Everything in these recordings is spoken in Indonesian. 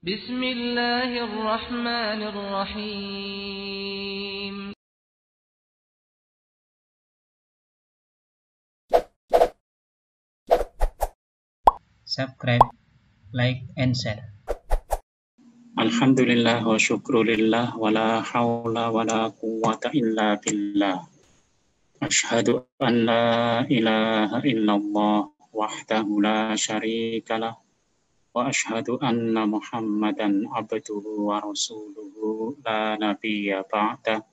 Bismillahirrahmanirrahim. Subscribe, like, and share. Alhamdulillah wa syukrulillah wa la hawla wa la quwwata illa billah. Ashhadu an la ilaha illallah wahdahu la syarikalah wa ashhadu anna Muhammadan abduhu wa rasuluhu la nabiyya ba'dah.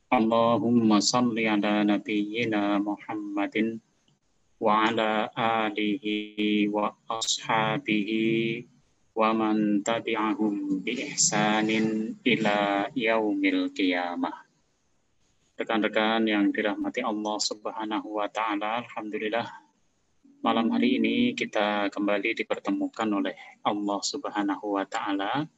Allahumma salli ala nabiyyina Muhammadin wa ala alihi wa ashabihi wa man tabi'ahum bi ihsanin ila yaumil qiyamah. Rekan-rekan yang dirahmati Allah Subhanahu wa taala, alhamdulillah malam hari ini kita kembali dipertemukan oleh Allah Subhanahu wa taala.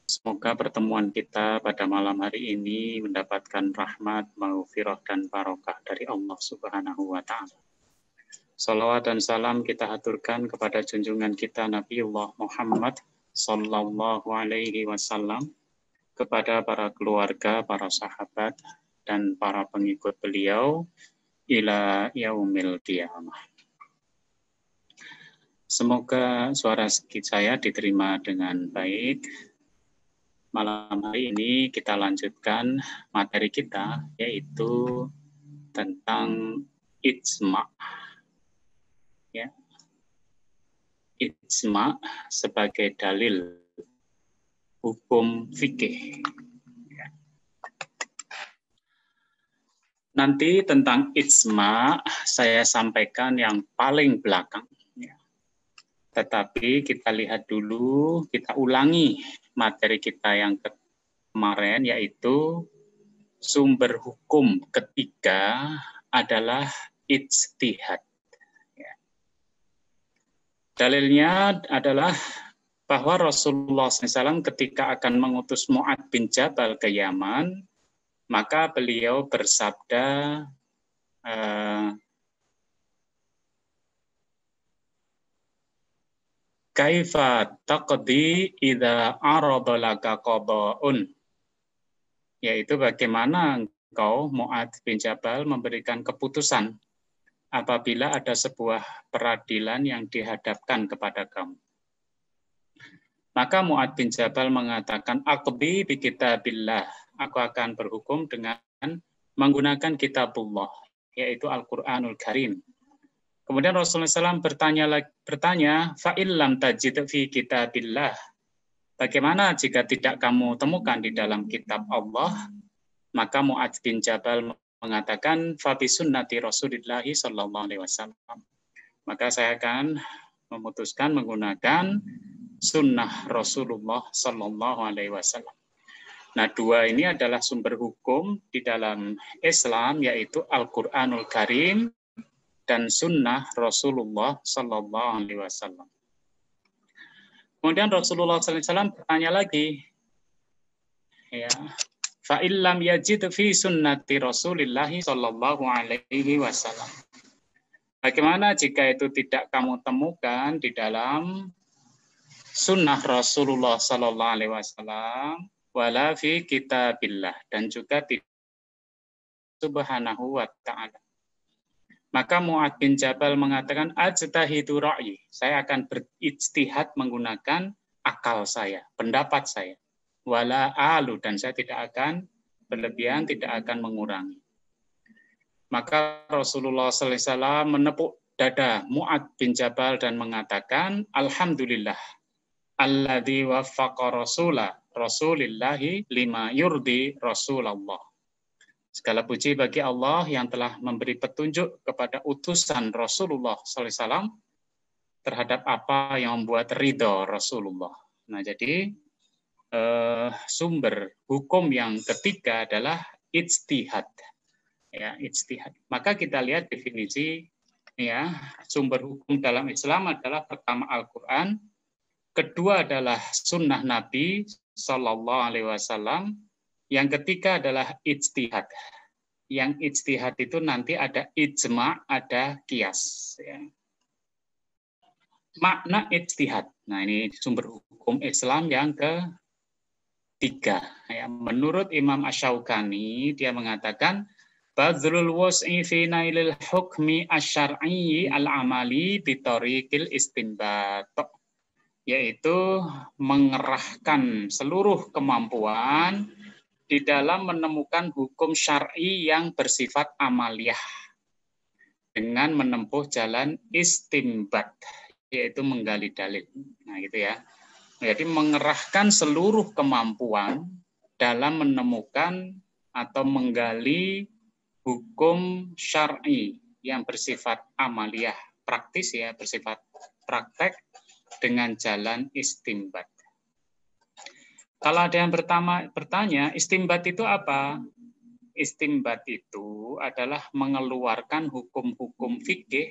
Semoga pertemuan kita pada malam hari ini mendapatkan rahmat, maghfirah dan barokah dari Allah Subhanahu wa taala. Salawat dan salam kita haturkan kepada junjungan kita Nabiullah Muhammad sallallahu alaihi wasallam, kepada para keluarga, para sahabat dan para pengikut beliau ila yaumil qiyamah. Semoga suara saya diterima dengan baik. Malam hari ini kita lanjutkan materi kita, yaitu tentang ijma'. Ya. Ijma' sebagai dalil hukum fikih. Nanti tentang ijma' saya sampaikan yang paling belakang. Tetapi kita lihat dulu, kita ulangi materi kita yang kemarin, yaitu sumber hukum ketiga adalah ijtihad. Dalilnya adalah bahwa Rasulullah SAW ketika akan mengutus Mu'adz bin Jabal ke Yaman, maka beliau bersabda, kaifa taqdi idza arada laka qada'un, yaitu bagaimana engkau Mu'adz bin Jabal memberikan keputusan apabila ada sebuah peradilan yang dihadapkan kepada kamu. Maka Mu'adz bin Jabal mengatakan, aqdi bi kitabillah, aku akan berhukum dengan menggunakan kitabullah, yaitu Al-Qur'anul Karim. Kemudian Rasulullah SAW bertanya, fa'il lam tajid fi kitabillah, bagaimana jika tidak kamu temukan di dalam kitab Allah? Maka Mu'adz bin Jabal mengatakan, fa bi sunnati Rasulillah sallallahu alaihi wasallam, maka saya akan memutuskan menggunakan sunnah Rasulullah sallallahu alaihi wasallam. Nah, dua ini adalah sumber hukum di dalam Islam, yaitu Al-Qur'anul Karim dan sunnah Rasulullah sallallahu alaihi wasallam. Kemudian Rasulullah sallallahu alaihi wasallam bertanya lagi, ya, fa illam yajid fi sunnati Rasulillah sallallahu alaihi wasallam, bagaimana jika itu tidak kamu temukan di dalam sunnah Rasulullah sallallahu alaihi wasallam, wala fi kitabillah, dan juga tidak subhanahu wa ta'ala. Maka Mu'adz bin Jabal mengatakan, ajtahidu ra'yi, saya akan berijtihad menggunakan akal saya, pendapat saya. Wala alu, dan saya tidak akan berlebihan, tidak akan mengurangi. Maka Rasulullah sallallahu alaihi wasallam menepuk dada Mu'adz bin Jabal dan mengatakan, alhamdulillah alladzi waffaqa rasulillahi lima yurdi Rasulullah. Segala puji bagi Allah yang telah memberi petunjuk kepada utusan Rasulullah sallallahu alaihi wasallam terhadap apa yang membuat ridho Rasulullah. Nah, jadi sumber hukum yang ketiga adalah ijtihad. Ya, ijtihad. Maka kita lihat definisi, ya, sumber hukum dalam Islam adalah pertama Al-Qur'an, kedua adalah sunnah Nabi sallallahu alaihi wasallam, yang ketiga adalah ijtihad. Yang ijtihad itu nanti ada ijma', ada qiyas. Ya. Makna ijtihad. Nah, ini sumber hukum Islam yang ketiga. Ya, menurut Imam Asy-Syaukani, dia mengatakan Badrul was'i fi nailil hukmi asyar'i al-amali bitariqil istinbat, yaitu mengerahkan seluruh kemampuan di dalam menemukan hukum syar'i yang bersifat amaliyah dengan menempuh jalan istinbat, yaitu menggali dalil. Nah, gitu ya. Jadi mengerahkan seluruh kemampuan dalam menemukan atau menggali hukum syar'i yang bersifat amaliyah, praktis ya, bersifat praktek dengan jalan istinbat. Kalau ada yang bertanya, istinbat itu apa? Istinbat itu adalah mengeluarkan hukum-hukum fikih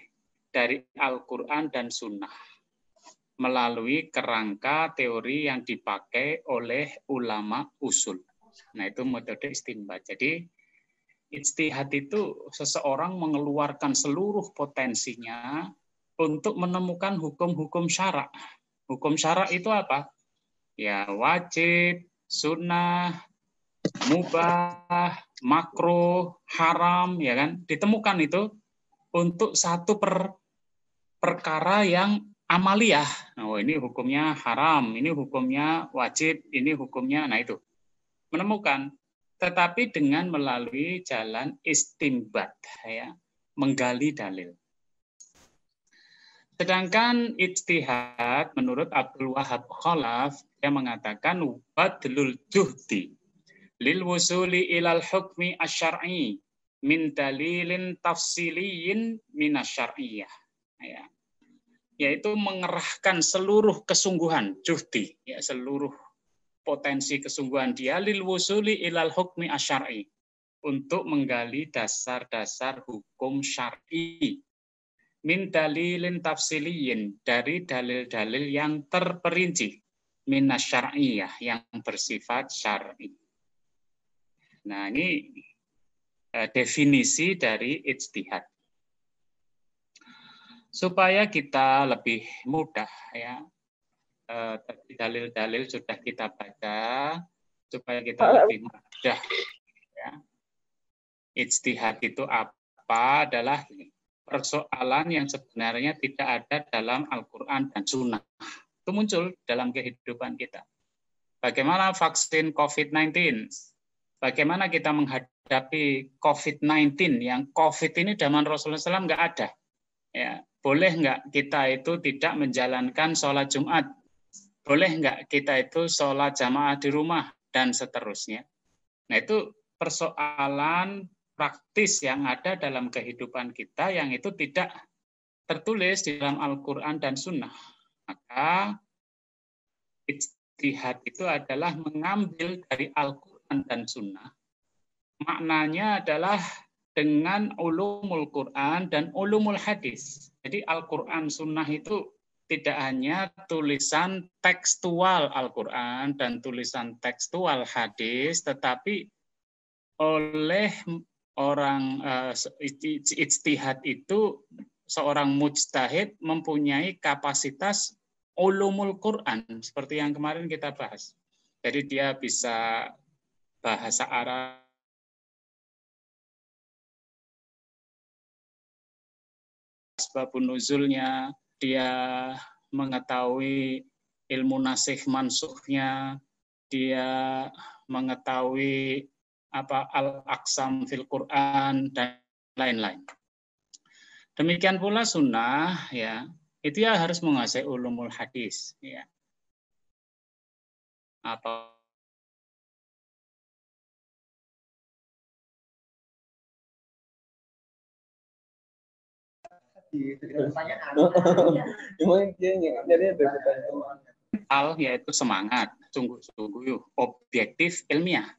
dari Al-Quran dan Sunnah melalui kerangka teori yang dipakai oleh ulama usul. Nah, itu metode istinbat. Jadi, ijtihad itu seseorang mengeluarkan seluruh potensinya untuk menemukan hukum-hukum syara'. Hukum syara' itu apa? Ya, wajib, sunnah, mubah, makruh, haram, ya kan? Ditemukan itu untuk satu perkara yang amaliyah. Oh, ini hukumnya haram, ini hukumnya wajib, ini hukumnya, nah itu. Menemukan, tetapi dengan melalui jalan istinbat, ya, menggali dalil. Sedangkan ijtihad menurut Abdul Wahab Khalaf yang mengatakan badlul juhdi lil wusuli ilal hukmi asyar'i min dalilin tafsiliyin minasyar'iyah, ya, yaitu mengerahkan seluruh kesungguhan juhdi, ya, seluruh potensi kesungguhan dia lil wusuli ilal hukmi asyar'i, untuk menggali dasar-dasar hukum syar'i min dalilin tafsiliyin, dari dalil-dalil yang terperinci, minasyar'iyah, yang bersifat syar'i. Nah, ini definisi dari ijtihad. Supaya kita lebih mudah, ya, dalil-dalil sudah kita baca, supaya kita lebih mudah, ya. Ijtihad itu apa? Adalah persoalan yang sebenarnya tidak ada dalam Al-Quran dan Sunnah. Itu muncul dalam kehidupan kita. Bagaimana vaksin COVID-19? Bagaimana kita menghadapi COVID-19? Yang COVID ini zaman Rasulullah SAW nggak ada. Ya, boleh nggak kita itu tidak menjalankan sholat Jumat? Boleh nggak kita itu sholat jamaah di rumah? Dan seterusnya. Nah, itu persoalan praktis yang ada dalam kehidupan kita yang itu tidak tertulis di dalam Al-Quran dan Sunnah. Maka ijtihad itu adalah mengambil dari Al-Quran dan Sunnah. Maknanya adalah dengan ulumul Quran dan ulumul hadis. Jadi Al-Quran Sunnah itu tidak hanya tulisan tekstual Al-Quran dan tulisan tekstual hadis, tetapi oleh orang ijtihad itu, seorang mujtahid mempunyai kapasitas ulumul Quran seperti yang kemarin kita bahas. Jadi dia bisa bahasa Arab, asbabun nuzulnya, dia mengetahui ilmu nasikh mansukhnya, dia mengetahui apa al-aqsam fil Quran dan lain-lain. Demikian pula sunnah, ya, itu ya harus menguasai ulumul hadis, ya. Atau yaitu semangat, sungguh-sungguh objektif ilmiah.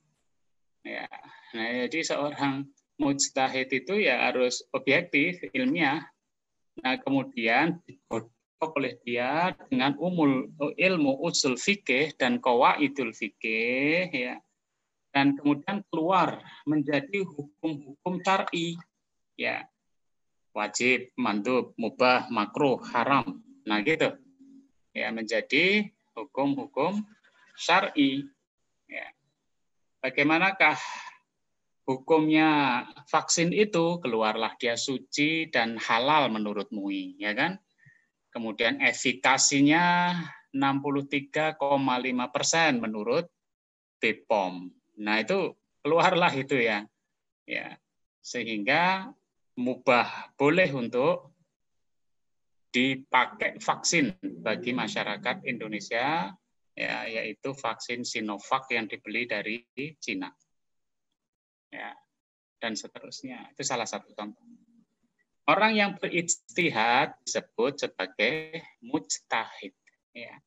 Ya, nah, jadi seorang mujtahid itu ya harus objektif ilmiah. Nah, kemudian digodok oleh dia dengan ilmu usul fikih dan qawaidul fikih, ya. Dan kemudian keluar menjadi hukum-hukum syar'i, ya. Wajib, mandub, mubah, makruh, haram. Nah, gitu. ya menjadi hukum-hukum syar'i. Ya. Bagaimanakah hukumnya vaksin itu? Keluarlah dia suci dan halal menurut MUI, ya kan? Kemudian efikasinya 63,5% menurut BPOM. Nah, itu keluarlah itu ya. Ya. Sehingga mubah boleh untuk dipakai vaksin bagi masyarakat Indonesia, ya, yaitu vaksin Sinovac yang dibeli dari Cina. Ya, dan seterusnya. Itu salah satu contoh. Orang yang berijtihad disebut sebagai mujtahid. Ya.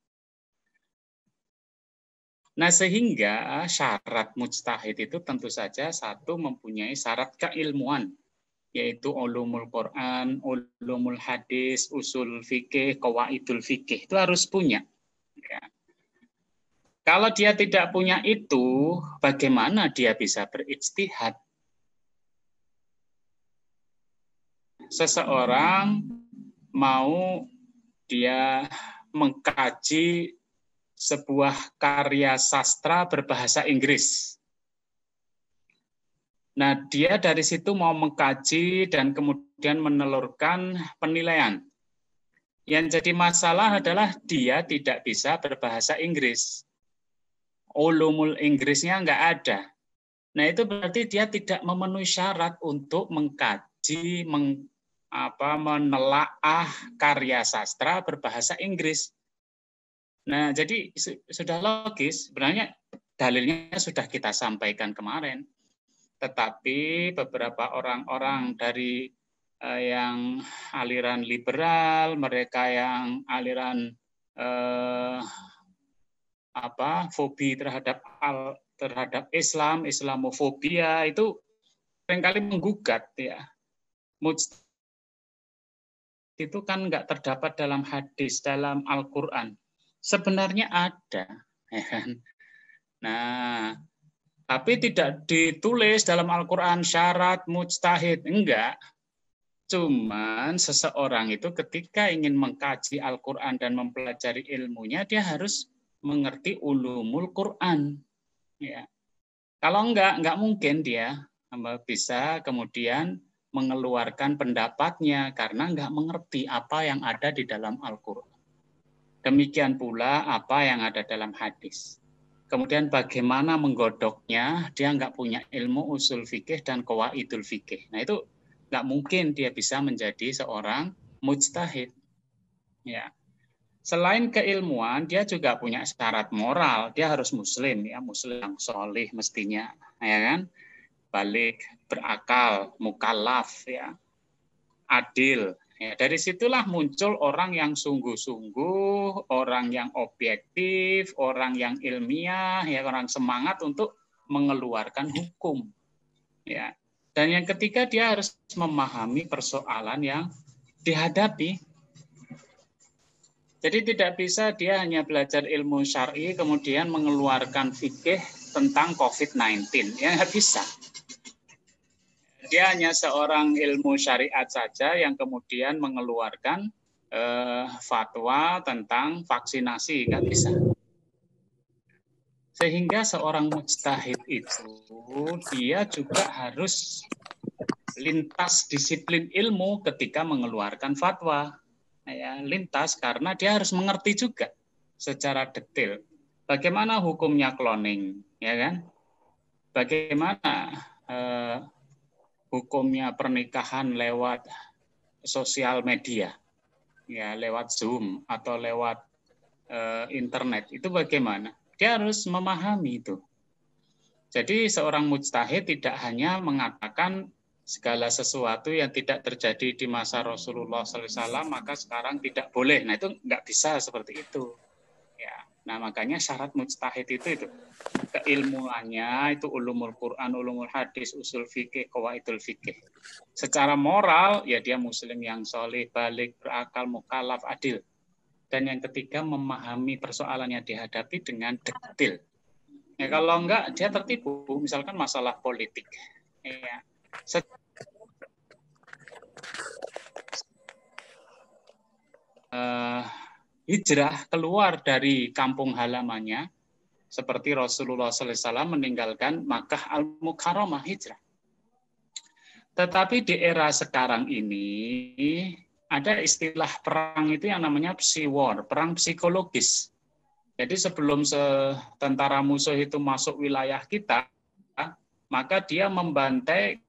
Nah, sehingga syarat mujtahid itu tentu saja satu mempunyai syarat keilmuan, yaitu ulumul Quran, ulumul hadis, usul fikih, qawaidul fikih. Itu harus punya. Ya. Kalau dia tidak punya itu, bagaimana dia bisa berijtihad? Seseorang mau dia mengkaji sebuah karya sastra berbahasa Inggris. Nah, dia dari situ mau mengkaji dan kemudian menelurkan penilaian. Yang jadi masalah adalah dia tidak bisa berbahasa Inggris. Ulumul Inggrisnya nggak ada. Nah, itu berarti dia tidak memenuhi syarat untuk mengkaji, menelaah karya sastra berbahasa Inggris. Nah, jadi sudah logis, sebenarnya dalilnya sudah kita sampaikan kemarin. Tetapi beberapa orang-orang dari yang aliran liberal, mereka yang aliran fobi terhadap Islam, Islamofobia itu seringkali menggugat ya. Itu kan nggak terdapat dalam hadis, dalam Al-Quran. Sebenarnya ada. Ya kan? Nah, tapi tidak ditulis dalam Al-Quran syarat mujtahid. Enggak. Cuman seseorang itu ketika ingin mengkaji Al-Quran dan mempelajari ilmunya, dia harus mengerti ulumul Quran. Ya. Kalau enggak mungkin dia bisa kemudian mengeluarkan pendapatnya karena enggak mengerti apa yang ada di dalam Al-Quran. Demikian pula apa yang ada dalam hadis. Kemudian bagaimana menggodoknya, dia enggak punya ilmu usul fikih dan qawaidul fikih. Nah itu enggak mungkin dia bisa menjadi seorang mujtahid. Ya. Selain keilmuan, dia juga punya syarat moral. Dia harus muslim, ya, muslim yang solih mestinya, ya kan? Balik, berakal, mukallaf, ya, adil. Ya, dari situlah muncul orang yang sungguh-sungguh, orang yang objektif, orang yang ilmiah, ya, orang semangat untuk mengeluarkan hukum. Ya. Dan yang ketiga, dia harus memahami persoalan yang dihadapi. Jadi tidak bisa dia hanya belajar ilmu syar'i kemudian mengeluarkan fikih tentang COVID-19. Ya nggak bisa. Dia hanya seorang ilmu syariat saja yang kemudian mengeluarkan fatwa tentang vaksinasi. Nggak bisa. Sehingga seorang mujtahid itu dia juga harus lintas disiplin ilmu ketika mengeluarkan fatwa. Ya, lintas karena dia harus mengerti juga secara detail bagaimana hukumnya cloning, ya kan? Bagaimana hukumnya pernikahan lewat sosial media, ya lewat Zoom atau lewat internet itu bagaimana? Dia harus memahami itu. Jadi seorang mujtahid tidak hanya mengatakan segala sesuatu yang tidak terjadi di masa Rasulullah SAW maka sekarang tidak boleh. Nah itu nggak bisa seperti itu. Ya, nah makanya syarat mujtahid itu keilmuannya itu ulumul Quran, ulumul hadis, usul fikih, qawaidul fikih. Secara moral ya dia muslim yang soleh, balik, berakal, mukallaf, adil. Dan yang ketiga memahami persoalan yang dihadapi dengan detail. Ya kalau enggak dia tertipu, misalkan masalah politik. Ya. hijrah keluar dari kampung halamannya, seperti Rasulullah SAW meninggalkan Makkah Al-Mukarramah hijrah. Tetapi di era sekarang ini ada istilah perang itu yang namanya psy war, perang psikologis. Jadi sebelum tentara musuh itu masuk wilayah kita, maka dia membantai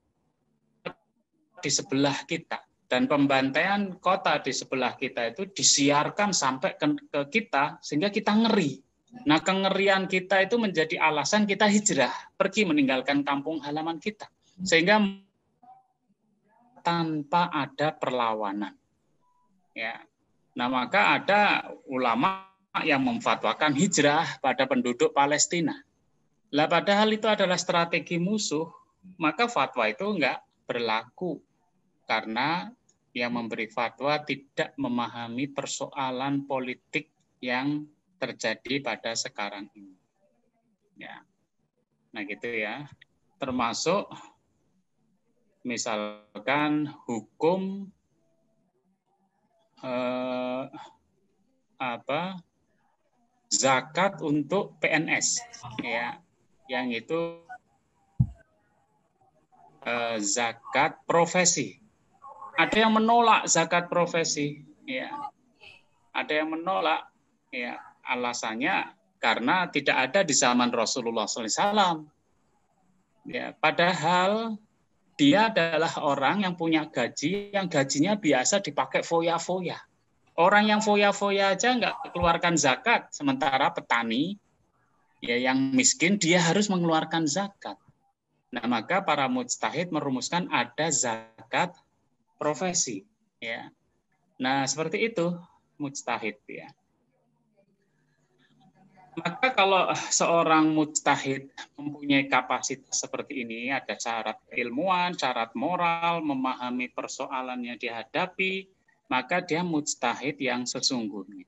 di sebelah kita. Dan pembantaian kota di sebelah kita itu disiarkan sampai ke kita, sehingga kita ngeri. Nah, kengerian kita itu menjadi alasan kita hijrah, pergi meninggalkan kampung halaman kita. Sehingga tanpa ada perlawanan. Ya. Nah, maka ada ulama yang memfatwakan hijrah pada penduduk Palestina. Lah, padahal itu adalah strategi musuh, maka fatwa itu enggak berlaku. Karena yang memberi fatwa tidak memahami persoalan politik yang terjadi pada sekarang ini. Ya. Nah, gitu ya. Termasuk misalkan hukum zakat untuk PNS, ya, yang itu zakat profesi. Ada yang menolak zakat profesi, ya. Ada yang menolak, ya, alasannya karena tidak ada di zaman Rasulullah SAW. Ya, padahal dia adalah orang yang punya gaji, yang gajinya biasa dipakai foya-foya. Orang yang foya-foya aja nggak keluarkan zakat, sementara petani, ya, yang miskin dia harus mengeluarkan zakat. Nah, maka para mujtahid merumuskan ada zakat profesi, ya. Nah, seperti itu mujtahid, ya. Maka kalau seorang mujtahid mempunyai kapasitas seperti ini, ada syarat keilmuan, syarat moral, memahami persoalan yang dihadapi, maka dia mujtahid yang sesungguhnya.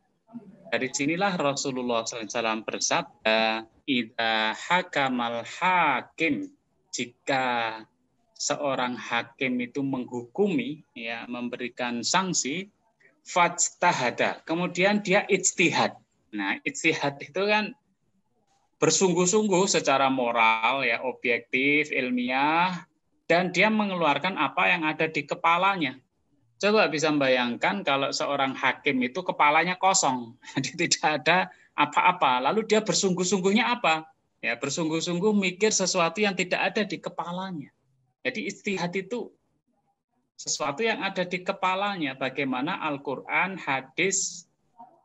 Dari sinilah Rasulullah SAW bersabda, "Idza hakamal hakim," jika seorang hakim itu menghukumi, ya, memberikan sanksi, fajtahada, kemudian dia ijtihad. Nah, ijtihad itu kan bersungguh-sungguh secara moral, ya, objektif, ilmiah, dan dia mengeluarkan apa yang ada di kepalanya. Coba bisa membayangkan kalau seorang hakim itu kepalanya kosong, jadi tidak ada apa-apa, lalu dia bersungguh-sungguhnya apa? Ya, bersungguh-sungguh mikir sesuatu yang tidak ada di kepalanya. Jadi ijtihad itu sesuatu yang ada di kepalanya, bagaimana Al-Quran, hadis,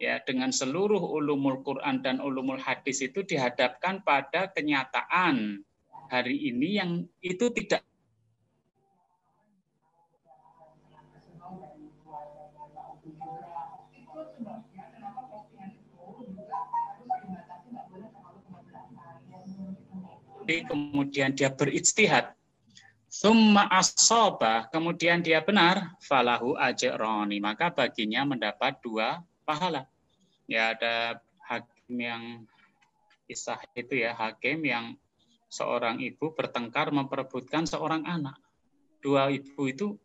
ya, dengan seluruh ulumul Quran dan ulumul hadis itu dihadapkan pada kenyataan hari ini yang itu tidak kemudian dia berijtihad, summa asoba, kemudian dia benar, falahu ajroni, maka baginya mendapat 2 pahala. Ya, ada hakim yang kisah itu, ya, hakim yang seorang ibu bertengkar memperebutkan seorang anak. 2 ibu itu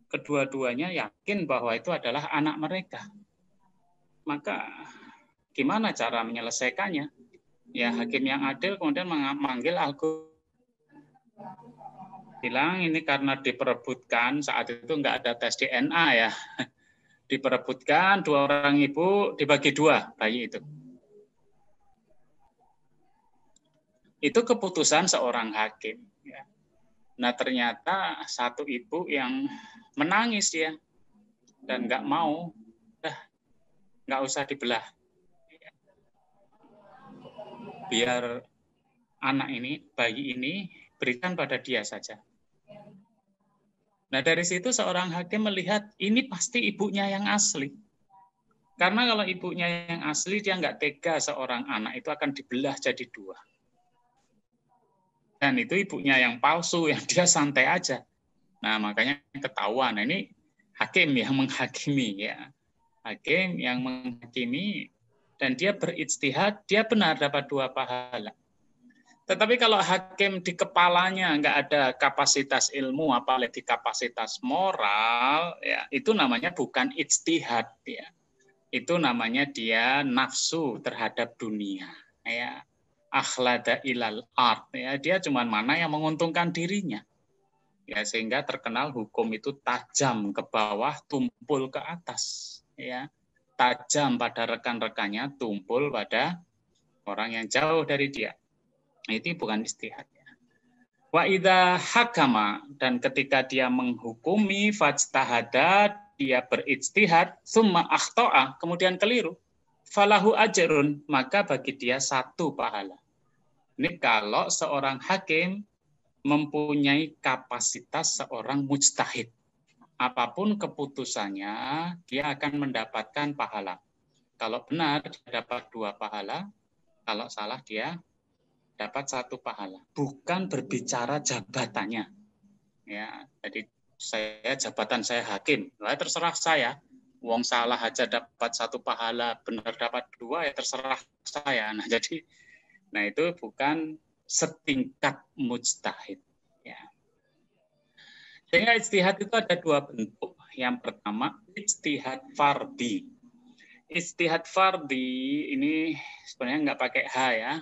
kedua-duanya yakin bahwa itu adalah anak mereka. Maka gimana cara menyelesaikannya? Ya, hakim yang adil kemudian memanggil Al-Quran, bilang ini karena diperebutkan, saat itu nggak ada tes DNA, ya, diperebutkan 2 orang ibu, dibagi 2 bayi itu. Itu keputusan seorang hakim, ya. Nah, ternyata satu ibu yang menangis dia dan nggak mau, nggak usah dibelah, biar anak ini, bayi ini berikan pada dia saja. Nah, dari situ seorang hakim melihat ini pasti ibunya yang asli. Karena kalau ibunya yang asli, dia nggak tega seorang anak itu akan dibelah jadi 2. Dan itu ibunya yang palsu, yang dia santai aja. Nah, makanya ketahuan. Nah, ini hakim yang menghakimi, ya. Hakim yang menghakimi dan dia berijtihad, dia benar dapat 2 pahala. Tetapi kalau hakim di kepalanya nggak ada kapasitas ilmu, apalagi kapasitas moral, ya, itu namanya bukan ijtihad, ya. itu namanya dia nafsu terhadap dunia. Ya, akhlada ilal art. Ya, dia cuma mana yang menguntungkan dirinya. Ya, sehingga terkenal hukum itu tajam ke bawah, tumpul ke atas. Ya, tajam pada rekan-rekannya, tumpul pada orang yang jauh dari dia. Itu bukan istihad. Wa idza hakama, dan ketika dia menghukumi, fajtahada, dia berijtihad, summa akhta'a, kemudian keliru, falahu ajrun, maka bagi dia 1 pahala. Ini kalau seorang hakim mempunyai kapasitas seorang mujtahid. Apapun keputusannya, dia akan mendapatkan pahala. Kalau benar, dia dapat 2 pahala. Kalau salah, dia dapat 1 pahala. Bukan berbicara jabatannya. Ya, jadi jabatan saya hakim. Nah, terserah saya. Wong salah aja dapat 1 pahala, benar dapat 2, ya terserah saya. Nah itu bukan setingkat mujtahid. Ya. Sehingga ijtihad itu ada 2 bentuk. Yang pertama, ijtihad fardhi. Ijtihad fardhi ini sebenarnya nggak pakai H ya.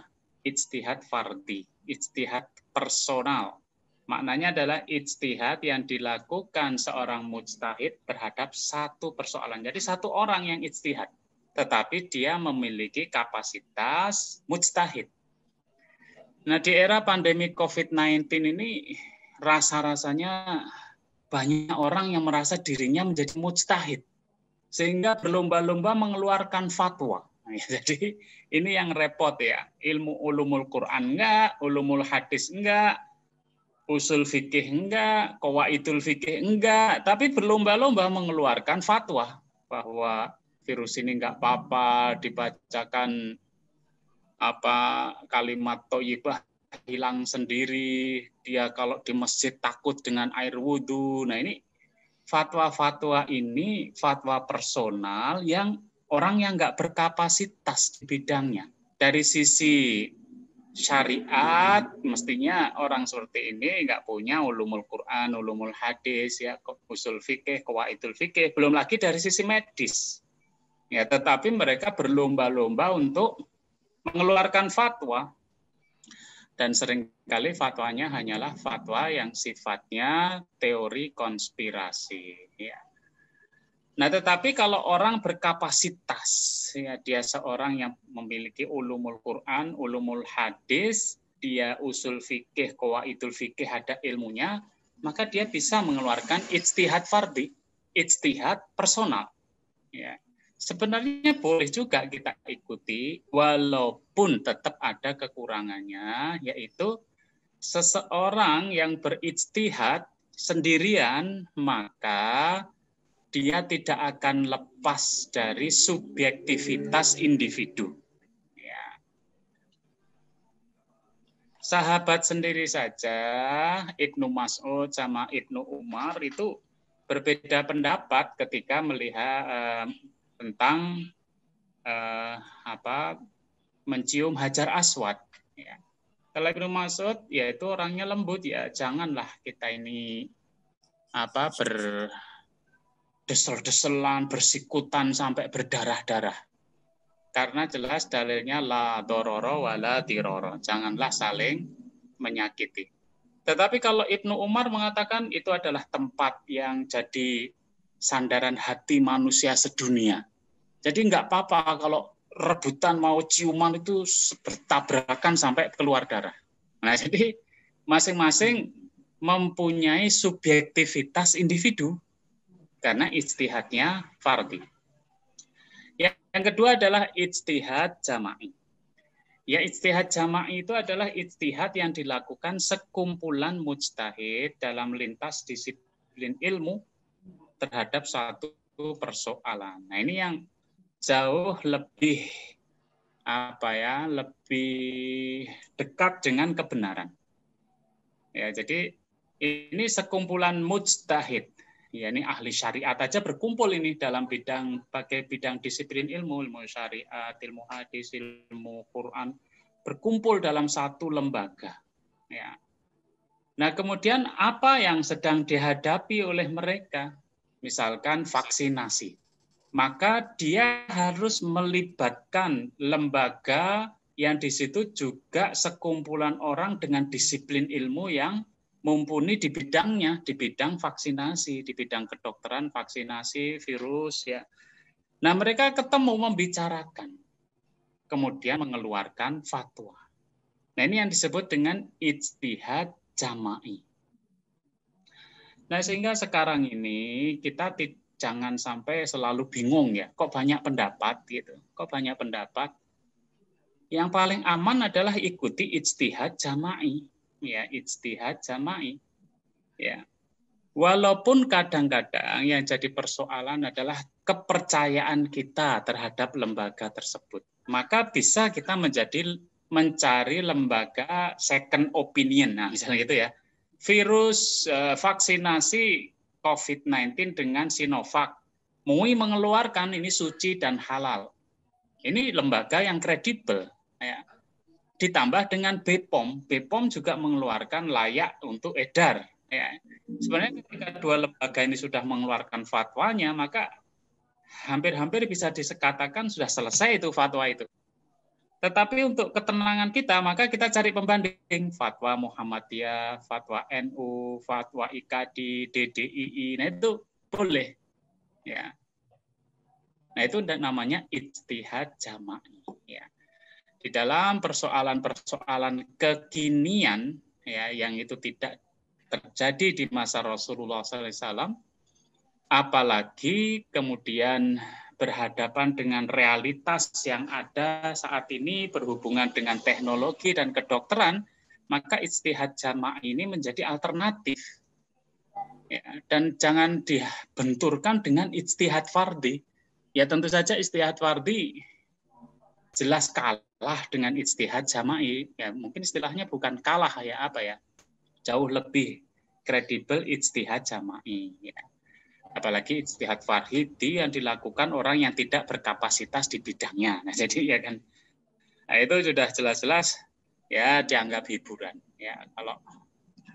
Ijtihad fardhi, ijtihad personal. Maknanya adalah ijtihad yang dilakukan seorang mujtahid terhadap 1 persoalan. Jadi 1 orang yang ijtihad, tetapi dia memiliki kapasitas mujtahid. Nah, di era pandemi COVID-19 ini rasa-rasanya banyak orang yang merasa dirinya menjadi mujtahid, sehingga berlomba-lomba mengeluarkan fatwa. Jadi ini yang repot ya, ilmu ulumul Quran enggak, ulumul hadis enggak, usul fikih enggak, qawaidul fikih enggak, tapi berlomba-lomba mengeluarkan fatwa bahwa virus ini enggak apa-apa, dibacakan kalimat thayyibah hilang sendiri, dia kalau di masjid takut dengan air wudhu. Nah ini fatwa-fatwa ini fatwa personal yang orang yang nggak berkapasitas di bidangnya. Dari sisi syariat, mestinya orang seperti ini nggak punya ulumul Quran, ulumul hadis, ya, usul fikih, qawaidul fikih, belum lagi dari sisi medis. Ya, tetapi mereka berlomba-lomba untuk mengeluarkan fatwa, dan seringkali fatwanya hanyalah fatwa yang sifatnya teori konspirasi. Ya. Nah, tetapi kalau orang berkapasitas, ya, dia seorang yang memiliki ulumul Quran, ulumul hadis, dia usul fikih, qawaidul fikih, ada ilmunya, maka dia bisa mengeluarkan ijtihad fardhi, ijtihad personal. Ya. Sebenarnya boleh juga kita ikuti, walaupun tetap ada kekurangannya, yaitu seseorang yang berijtihad sendirian, maka dia tidak akan lepas dari subjektivitas individu. Ya. Sahabat sendiri saja, Ibnu Mas'ud sama Ibnu Umar itu berbeda pendapat ketika melihat tentang mencium Hajar Aswad. Ya. Kalau Ibnu Mas'ud, ya itu orangnya lembut, ya janganlah kita ini berdesel-deselan, bersikutan sampai berdarah-darah. Karena jelas dalilnya la dororo wala diroro. Janganlah saling menyakiti. Tetapi kalau Ibnu Umar mengatakan itu adalah tempat yang jadi sandaran hati manusia sedunia. Jadi nggak apa-apa kalau rebutan mau ciuman itu bertabrakan sampai keluar darah. Nah, jadi masing-masing mempunyai subjektivitas individu karena ijtihadnya fardhi. Yang kedua adalah ijtihad jama'i. Ya, ijtihad jama'i itu adalah ijtihad yang dilakukan sekumpulan mujtahid dalam lintas disiplin ilmu terhadap satu persoalan. Nah, ini yang jauh lebih lebih dekat dengan kebenaran. Ya, jadi ini sekumpulan mujtahid, ya, ini ahli syariat aja berkumpul ini dalam bagai bidang disiplin ilmu syariat, ilmu hadis, ilmu Quran, berkumpul dalam satu lembaga. Ya. Nah, kemudian apa yang sedang dihadapi oleh mereka? Misalkan vaksinasi. maka dia harus melibatkan lembaga yang di situ juga sekumpulan orang dengan disiplin ilmu yang mumpuni di bidangnya, di bidang vaksinasi, di bidang kedokteran, vaksinasi, virus, ya. Nah, mereka ketemu membicarakan, kemudian mengeluarkan fatwa. Nah, ini yang disebut dengan ijtihad jama'i. Nah, sehingga sekarang ini kita jangan sampai selalu bingung ya, kok banyak pendapat gitu, kok banyak pendapat. Yang paling aman adalah ikuti ijtihad jama'i, ya, ijtihad jama'i. Ya. Walaupun kadang-kadang yang jadi persoalan adalah kepercayaan kita terhadap lembaga tersebut. Maka bisa kita mencari lembaga second opinion, nah misalnya gitu ya. Virus vaksinasi COVID-19 dengan Sinovac, MUI mengeluarkan ini suci dan halal. Ini lembaga yang kredibel. Ya. Ditambah dengan BPOM, BPOM juga mengeluarkan layak untuk edar. Ya. Sebenarnya ketika dua lembaga ini sudah mengeluarkan fatwanya, maka hampir-hampir bisa dikatakan sudah selesai itu fatwa itu. Tetapi untuk ketenangan kita, maka kita cari pembanding. Fatwa Muhammadiyah, fatwa NU, fatwa IKADI, DDII, nah itu boleh. Ya. Nah itu namanya ijtihad jama'i. Ya. Di dalam persoalan-persoalan kekinian, ya, yang itu tidak terjadi di masa Rasulullah SAW, apalagi kemudian berhadapan dengan realitas yang ada saat ini berhubungan dengan teknologi dan kedokteran, maka ijtihad jamaah ini menjadi alternatif. Ya, dan jangan dibenturkan dengan ijtihad fardhi. Ya tentu saja ijtihad fardhi jelas kalah dengan ijtihad jama'i. Ya mungkin istilahnya bukan kalah ya apa ya, jauh lebih kredibel ijtihad jama'i. Ya. Apalagi ijtihad fardhi yang dilakukan orang yang tidak berkapasitas di bidangnya. Nah, jadi ya kan, nah, itu sudah jelas-jelas ya dianggap hiburan ya kalau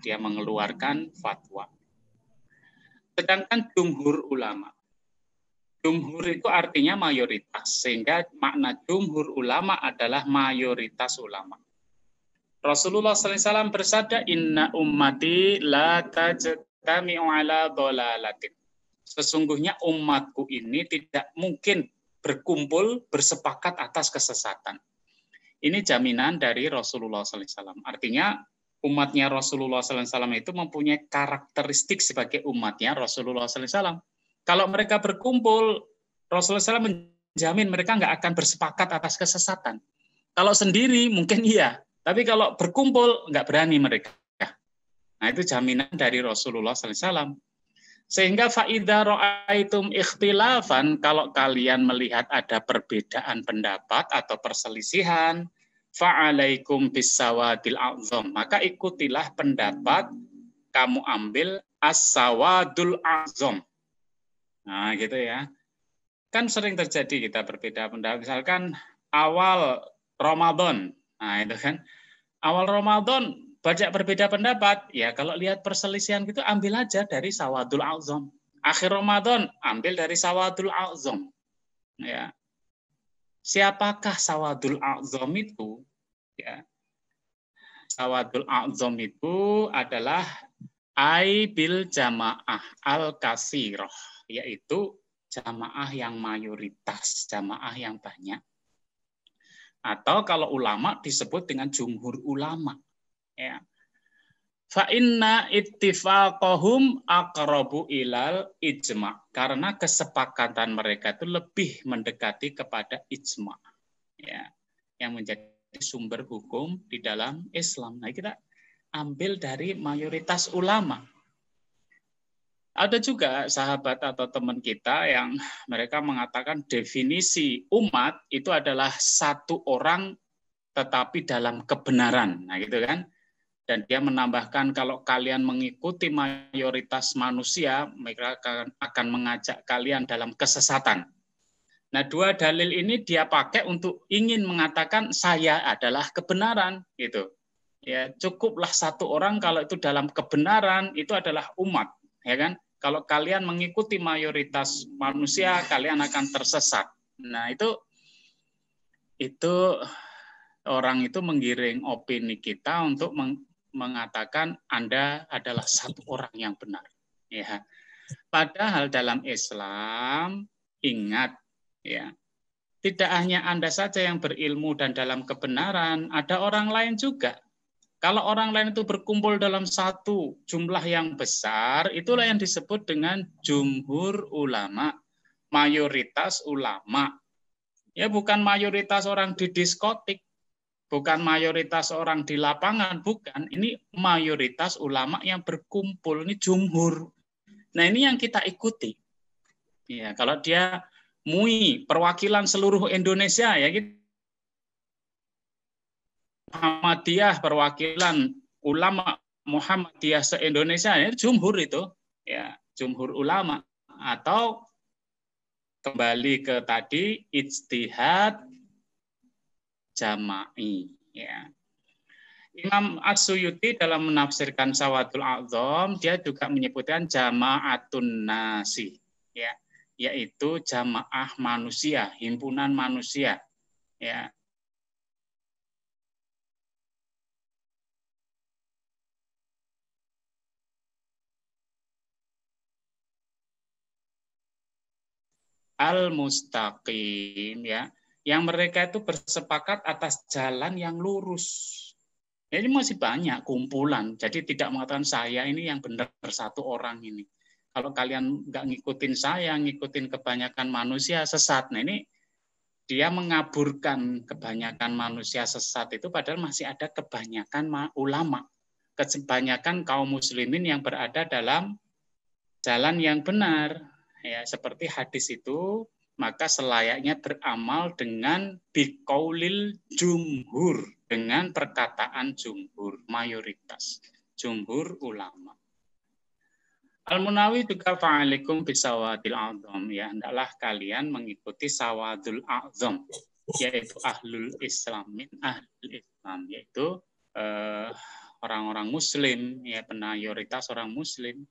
dia mengeluarkan fatwa. Sedangkan jumhur ulama, jumhur itu artinya mayoritas, sehingga makna jumhur ulama adalah mayoritas ulama. Rasulullah SAW bersabda, Inna ummati la tajtami'u ala dhalalatin. Sesungguhnya umatku ini tidak mungkin berkumpul bersepakat atas kesesatan. Ini jaminan dari Rasulullah SAW. Artinya umatnya Rasulullah SAW itu mempunyai karakteristik sebagai umatnya Rasulullah SAW. Kalau mereka berkumpul, Rasulullah SAW menjamin mereka nggak akan bersepakat atas kesesatan. Kalau sendiri mungkin iya, tapi kalau berkumpul nggak berani mereka. Nah itu jaminan dari Rasulullah SAW. Sehingga fa'idha ra'aitum ikhtilafan, kalau kalian melihat ada perbedaan pendapat atau perselisihan, fa'alaikum bisawadil a'zam, maka ikutilah pendapat, kamu ambil as-sawadul a'zam. Nah gitu ya. Kan sering terjadi kita berbeda pendapat, misalkan awal Ramadan, nah itu kan, awal Ramadan, banyak berbeda pendapat, ya kalau lihat perselisihan gitu ambil aja dari Sawadul A'zam. Akhir Ramadan ambil dari Sawadul A'zam. Ya. Siapakah Sawadul A'zam itu? Ya. Sawadul A'zam itu adalah bil jamaah al-kasirah, yaitu jamaah yang mayoritas, jamaah yang banyak. Atau kalau ulama disebut dengan jumhur ulama. Ya. Fa inna ittifaqahum aqrabu ilal ijma, karena kesepakatan mereka itu lebih mendekati kepada ijma, ya, yang menjadi sumber hukum di dalam Islam. Nah, kita ambil dari mayoritas ulama. Ada juga sahabat atau teman kita yang mereka mengatakan definisi umat itu adalah satu orang tetapi dalam kebenaran. Nah, gitu kan? Dan dia menambahkan kalau kalian mengikuti mayoritas manusia, mereka akan mengajak kalian dalam kesesatan. Nah, dua dalil ini dia pakai untuk ingin mengatakan saya adalah kebenaran, gitu. Ya, cukuplah satu orang kalau itu dalam kebenaran itu adalah umat, ya kan? Kalau kalian mengikuti mayoritas manusia, kalian akan tersesat. Nah, itu orang itu menggiring opini kita untuk mengatakan Anda adalah satu orang yang benar. Ya. Padahal dalam Islam, ingat, ya, tidak hanya Anda saja yang berilmu dan dalam kebenaran, ada orang lain juga. Kalau orang lain itu berkumpul dalam satu jumlah yang besar, itulah yang disebut dengan jumhur ulama, mayoritas ulama. Ya, bukan mayoritas orang di diskotik, bukan mayoritas orang di lapangan, bukan. Ini mayoritas ulama yang berkumpul, ini jumhur. Nah, ini yang kita ikuti. Ya, kalau dia MUI, perwakilan seluruh Indonesia, ya gitu. Muhammadiyah, perwakilan ulama Muhammadiyah se-Indonesia, ya, jumhur itu, ya, jumhur ulama. Atau kembali ke tadi, ijtihad jama'i. Ya. Imam As-Suyuti dalam menafsirkan Sawadul A'zam, dia juga menyebutkan jama'atun nasi, ya, yaitu jamaah manusia, himpunan manusia. Ya. Al-mustaqim, ya, yang mereka itu bersepakat atas jalan yang lurus. Ini masih banyak kumpulan, jadi tidak mengatakan saya ini yang benar satu orang ini. Kalau kalian nggak ngikutin saya, ngikutin kebanyakan manusia sesat. Nah, ini dia mengaburkan kebanyakan manusia sesat itu, padahal masih ada kebanyakan ulama, kebanyakan kaum muslimin yang berada dalam jalan yang benar. Ya, seperti hadis itu, maka selayaknya beramal dengan biqaulil jumhur, dengan perkataan jumhur, mayoritas, jumhur ulama. Al-Munawi juga fa'alikum bisawadil a'zam, ya, hendaklah kalian mengikuti sawadul a'zam, yaitu ahlul islamin, ahlul islam, yaitu orang-orang muslim, ya, mayoritas orang muslim,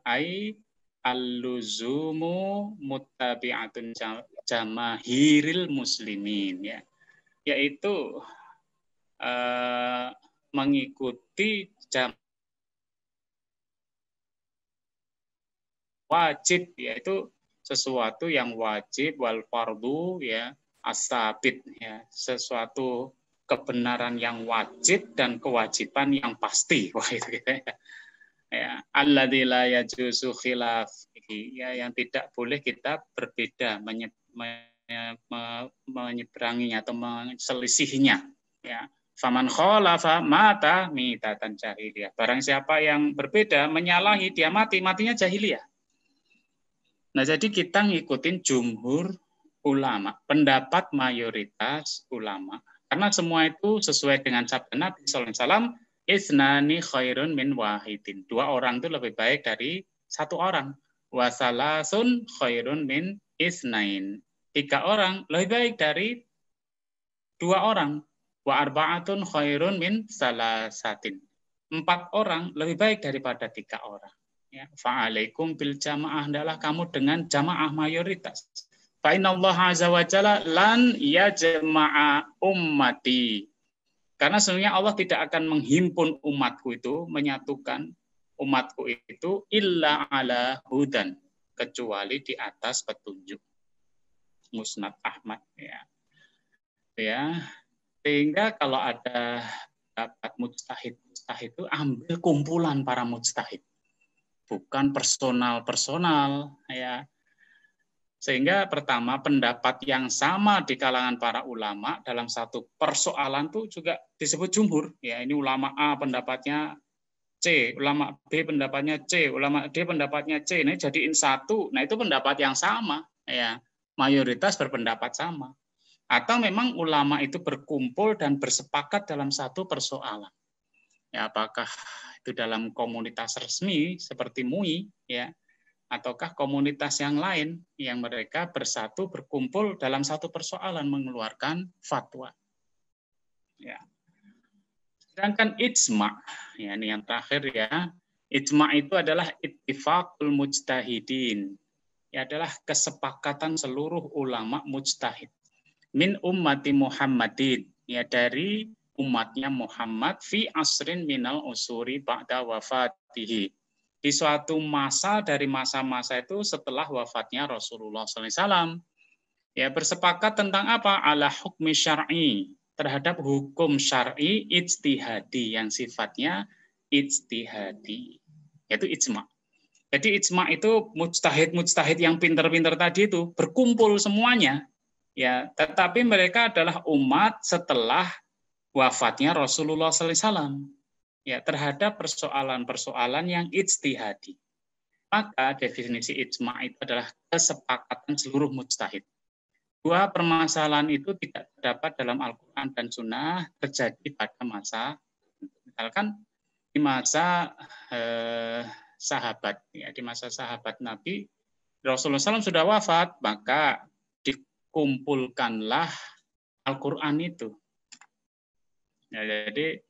ai al-luzumu muttabi'atun jamahiril muslimin, ya, yaitu mengikuti wajib, yaitu sesuatu yang wajib, wal fardu, ya, as-sabit, ya, sesuatu kebenaran yang wajib dan kewajiban yang pasti. Wah, itu gitu, ya. Ya, alladzi la yajuzu khilaf, ya, yang tidak boleh kita berbeda, menyeberanginya atau menselisihinya, ya. Faman khalafa mata mitatan jahiliyah. Barang siapa yang berbeda, menyalahi, dia matinya jahiliyah. Nah, jadi kita ngikutin jumhur ulama, pendapat mayoritas ulama, karena semua itu sesuai dengan sabda Nabi sallallahu alaihi wasallam, isnani khairun min wahidin. Dua orang itu lebih baik dari satu orang. Wasalasun khairun min isnain. Tiga orang lebih baik dari dua orang. Wa arba'atun khairun min salasatin. 4 orang lebih baik daripada 3 orang. Ya, fa'alaikum bil jamaah, hendaklah kamu dengan jamaah mayoritas. Fa innallaha azza wa jalla lan yajma'a ummati. Karena sebenarnya Allah tidak akan menghimpun umatku itu, menyatukan umatku itu illa ala hudan, kecuali di atas petunjuk. Musnad Ahmad, ya. Ya. Sehingga kalau ada dapat mujtahid itu ambil kumpulan para mujtahid. Bukan personal, ya. Sehingga pertama, pendapat yang sama di kalangan para ulama dalam satu persoalan itu juga disebut jumhur. Ya, ini ulama A pendapatnya C, ulama B pendapatnya C, ulama D pendapatnya C. Ini jadiin satu. Nah, itu pendapat yang sama, ya. Mayoritas berpendapat sama. Atau memang ulama itu berkumpul dan bersepakat dalam satu persoalan. Ya, apakah itu dalam komunitas resmi seperti MUI, ya, ataukah komunitas yang lain yang mereka bersatu berkumpul dalam satu persoalan mengeluarkan fatwa. Ya. Sedangkan ijma, ya, ini yang terakhir, ya, Ijma' itu adalah ittifaqul mujtahidin. Ya, adalah kesepakatan seluruh ulama mujtahid. Min ummati Muhammadin, ya dari umatnya Muhammad fi asrin minal usuri ba'da wafatihi. Di suatu masa dari masa-masa itu setelah wafatnya Rasulullah SAW. Ya, bersepakat tentang apa? Ala hukmi syar'i, terhadap hukum syar'i ijtihadi yang sifatnya ijtihadi, yaitu ijma'. Jadi ijma' itu mujtahid-mujtahid yang pinter-pinter tadi itu berkumpul semuanya. Ya, tetapi mereka adalah umat setelah wafatnya Rasulullah SAW. Ya, terhadap persoalan-persoalan yang ijtihadi. Maka definisi ijma' itu adalah kesepakatan seluruh mujtahid. Dua permasalahan itu tidak terdapat dalam Al-Quran dan Sunnah terjadi pada masa, misalkan di masa sahabat, ya di masa sahabat Nabi Rasulullah SAW sudah wafat, maka dikumpulkanlah Al-Quran itu. Ya, jadi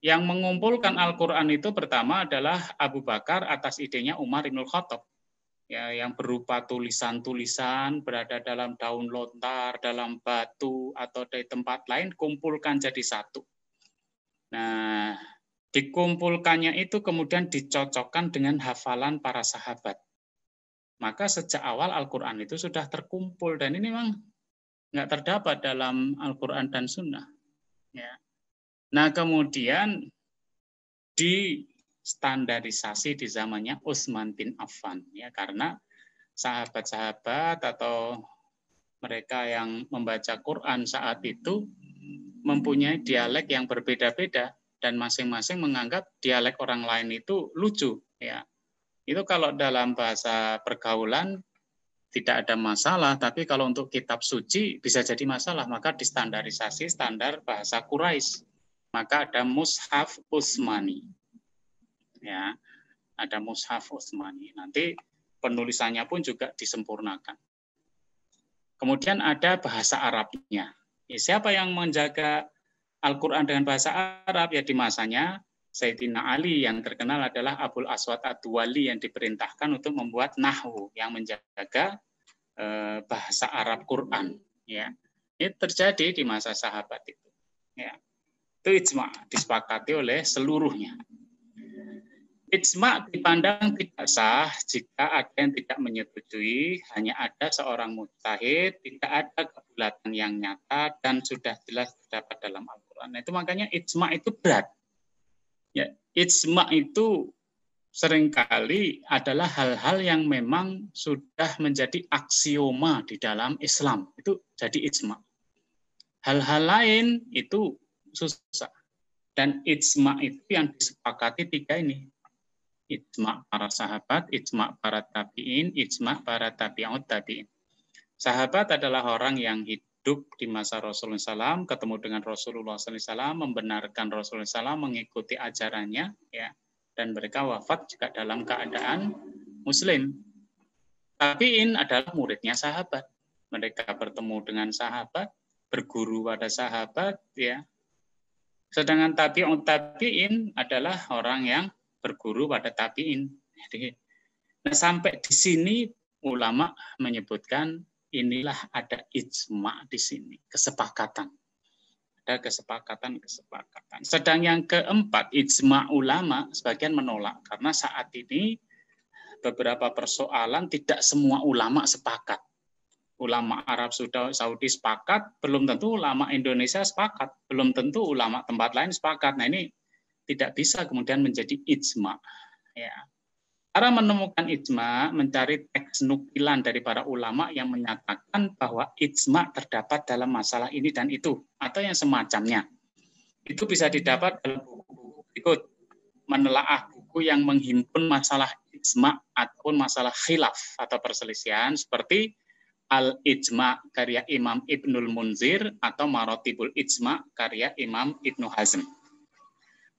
yang mengumpulkan Al-Quran itu pertama adalah Abu Bakar atas idenya Umar Ibnul Khattab. Ya, yang berupa tulisan-tulisan berada dalam daun lontar, dalam batu, atau di tempat lain, kumpulkan jadi satu. Nah, dikumpulkannya itu kemudian dicocokkan dengan hafalan para sahabat. Maka sejak awal Al-Quran itu sudah terkumpul, dan ini memang nggak terdapat dalam Al-Quran dan Sunnah. Ya. Nah, kemudian distandarisasi di zamannya Utsman bin Affan, ya, karena sahabat-sahabat atau mereka yang membaca Quran saat itu mempunyai dialek yang berbeda-beda dan masing-masing menganggap dialek orang lain itu lucu, ya. Itu kalau dalam bahasa pergaulan tidak ada masalah, tapi kalau untuk kitab suci bisa jadi masalah, maka distandarisasi standar bahasa Quraisy. Maka ada mushaf Utsmani. Ya, ada mushaf Utsmani. Nanti penulisannya pun juga disempurnakan. Kemudian ada bahasa Arabnya. Ya, siapa yang menjaga Al-Quran dengan bahasa Arab? Ya, di masanya Sayyidina Ali yang terkenal adalah Abul Aswad Ad-Duwali yang diperintahkan untuk membuat nahwu yang menjaga bahasa Arab Quran. Ya, ini terjadi di masa sahabat itu. Ya, itu ijma' disepakati oleh seluruhnya. Ijma' dipandang tidak sah jika ada yang tidak menyetujui, hanya ada seorang mujtahid, tidak ada kebulatan yang nyata dan sudah jelas terdapat dalam Al-Quran. Nah, itu makanya ijma' itu berat. Ya, ijma' itu seringkali adalah hal-hal yang memang sudah menjadi aksioma di dalam Islam. Itu jadi ijma'. Hal-hal lain itu susah. Dan ijma' itu yang disepakati tiga ini. Ijma' para sahabat, ijma' para tabi'in, ijma' para tabi'ut tabi'in. Sahabat adalah orang yang hidup di masa Rasulullah SAW, ketemu dengan Rasulullah SAW, membenarkan Rasulullah SAW, mengikuti ajarannya, ya, dan mereka wafat juga dalam keadaan Muslim. Tabi'in adalah muridnya sahabat. Mereka bertemu dengan sahabat, berguru pada sahabat, ya. Sedangkan tabi'ut tabi'in adalah orang yang berguru pada tabi'in. Jadi, nah, sampai di sini ulama menyebutkan inilah ada ijma' di sini, kesepakatan. Ada kesepakatan. Sedang yang keempat, ijma' ulama sebagian menolak karena saat ini beberapa persoalan tidak semua ulama sepakat. Ulama Arab Saudi sepakat, belum tentu ulama Indonesia sepakat, belum tentu ulama tempat lain sepakat. Nah, ini tidak bisa kemudian menjadi ijma'. Ya. Cara menemukan ijma', mencari teks nukilan dari para ulama yang menyatakan bahwa ijma' terdapat dalam masalah ini dan itu, atau yang semacamnya. Itu bisa didapat dalam buku-buku berikut. Menelaah buku yang menghimpun masalah ijma' ataupun masalah khilaf atau perselisihan seperti Al-Ijma' karya Imam Ibnul Munzir atau Maratibul Ijma' karya Imam Ibnu Hazm.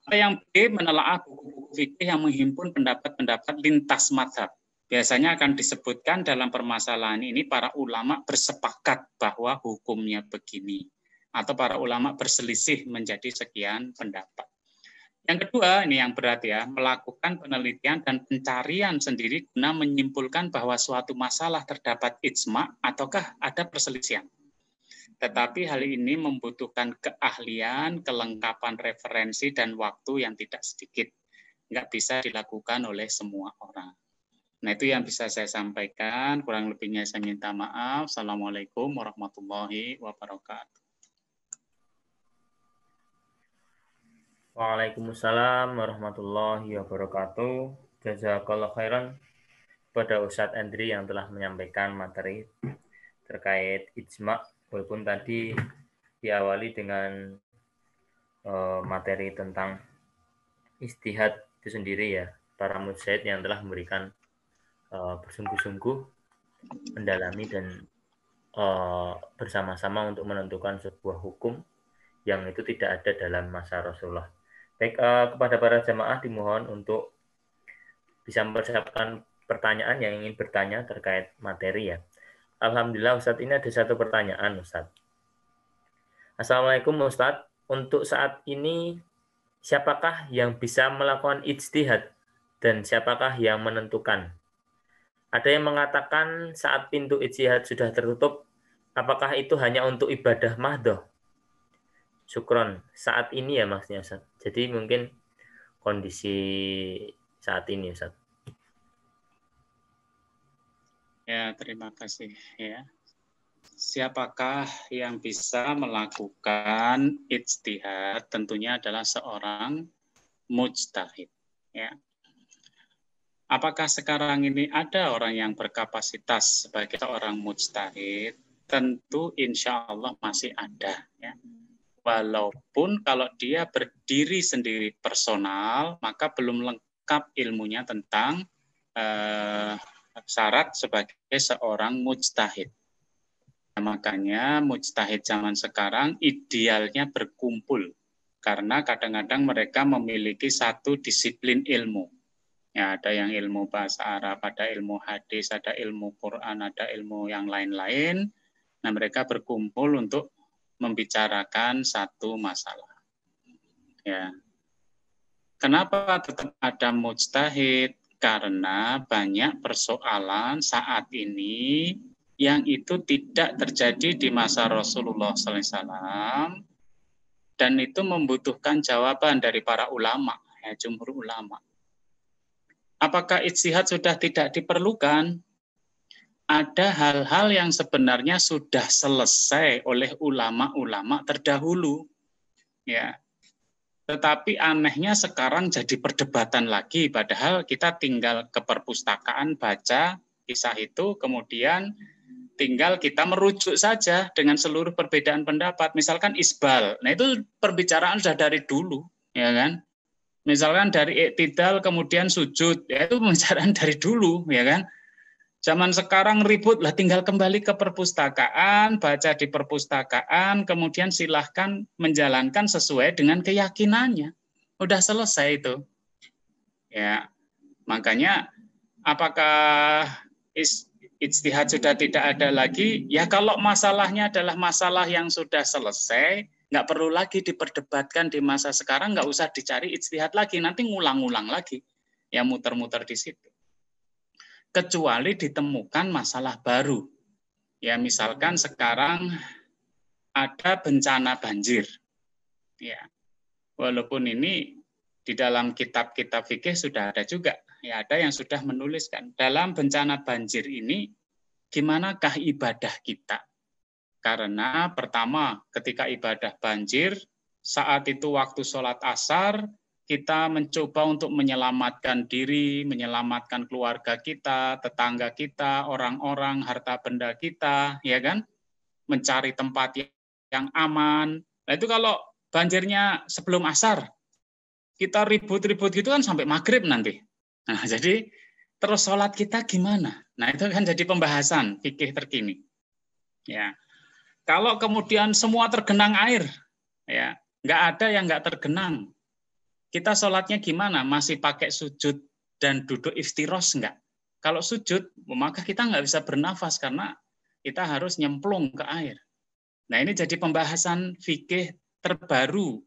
Yang B, menelaah buku-buku fikih yang menghimpun pendapat-pendapat lintas mazhab. Biasanya akan disebutkan dalam permasalahan ini para ulama bersepakat bahwa hukumnya begini. Atau para ulama berselisih menjadi sekian pendapat. Yang kedua, ini yang berat ya, melakukan penelitian dan pencarian sendiri guna menyimpulkan bahwa suatu masalah terdapat ijma ataukah ada perselisihan. Tetapi hal ini membutuhkan keahlian, kelengkapan referensi, dan waktu yang tidak sedikit. Nggak bisa dilakukan oleh semua orang. Nah, itu yang bisa saya sampaikan. Kurang lebihnya saya minta maaf. Assalamualaikum warahmatullahi wabarakatuh. Waalaikumsalam warahmatullahi wabarakatuh. Jazakallah khairan kepada Ustadz Andri yang telah menyampaikan materi terkait ijma, walaupun tadi diawali dengan materi tentang ijtihad itu sendiri ya, para mujtahid yang telah memberikan bersungguh-sungguh mendalami dan bersama-sama untuk menentukan sebuah hukum yang itu tidak ada dalam masa Rasulullah. Baik, kepada para jamaah dimohon untuk bisa mempersiapkan pertanyaan yang ingin bertanya terkait materi ya. Alhamdulillah Ustadz, ini ada satu pertanyaan Ustadz. Assalamualaikum Ustadz, untuk saat ini siapakah yang bisa melakukan ijtihad dan siapakah yang menentukan? Ada yang mengatakan saat pintu ijtihad sudah tertutup, apakah itu hanya untuk ibadah mahdhah? Syukron, saat ini ya maksudnya Ustaz. Jadi mungkin kondisi saat ini Ustaz. Ya, terima kasih ya. Siapakah yang bisa melakukan ijtihad? Tentunya adalah seorang mujtahid ya. Apakah sekarang ini ada orang yang berkapasitas sebagai seorang mujtahid? Tentu insya Allah masih ada ya. Walaupun kalau dia berdiri sendiri personal, maka belum lengkap ilmunya tentang syarat sebagai seorang mujtahid. Nah, makanya mujtahid zaman sekarang idealnya berkumpul, karena kadang-kadang mereka memiliki satu disiplin ilmu. Ya, ada yang ilmu bahasa Arab, ada ilmu hadis, ada ilmu Quran, ada ilmu yang lain-lain. Nah, mereka berkumpul untuk membicarakan satu masalah. Ya. Kenapa tetap ada mujtahid? Karena banyak persoalan saat ini yang itu tidak terjadi di masa Rasulullah SAW dan itu membutuhkan jawaban dari para ulama, ya, jumhur ulama. Apakah ijtihad sudah tidak diperlukan? Ada hal-hal yang sebenarnya sudah selesai oleh ulama-ulama terdahulu. Ya. Tetapi anehnya sekarang jadi perdebatan lagi, padahal kita tinggal ke perpustakaan baca kisah itu, kemudian tinggal kita merujuk saja dengan seluruh perbedaan pendapat. Misalkan isbal, nah itu perbicaraan sudah dari dulu, ya kan? Misalkan dari iktidal kemudian sujud, ya itu pembicaraan dari dulu, ya kan? Zaman sekarang ribut lah, tinggal kembali ke perpustakaan, baca di perpustakaan, kemudian silahkan menjalankan sesuai dengan keyakinannya. Udah selesai itu. Ya, makanya apakah ijtihad sudah tidak ada lagi? Ya kalau masalahnya adalah masalah yang sudah selesai, nggak perlu lagi diperdebatkan di masa sekarang, nggak usah dicari ijtihad lagi, nanti ngulang-ngulang lagi. Ya muter-muter di situ. Kecuali ditemukan masalah baru. Ya, misalkan sekarang ada bencana banjir. Ya. Walaupun ini di dalam kitab-kitab fikih sudah ada juga. Ya, ada yang sudah menuliskan dalam bencana banjir ini gimanakah ibadah kita? Karena pertama, ketika ibadah banjir, saat itu waktu sholat asar, kita mencoba untuk menyelamatkan diri, menyelamatkan keluarga kita, tetangga kita, orang-orang, harta benda kita, ya kan? Mencari tempat yang aman. Nah itu kalau banjirnya sebelum asar, kita ribut-ribut gitu kan sampai maghrib nanti. Nah jadi terus sholat kita gimana? Nah itu kan jadi pembahasan fikih terkini. Ya, kalau kemudian semua tergenang air, ya nggak ada yang nggak tergenang. Kita sholatnya gimana? Masih pakai sujud dan duduk iftiros enggak? Kalau sujud, maka kita nggak bisa bernafas karena kita harus nyemplung ke air. Nah ini jadi pembahasan fikih terbaru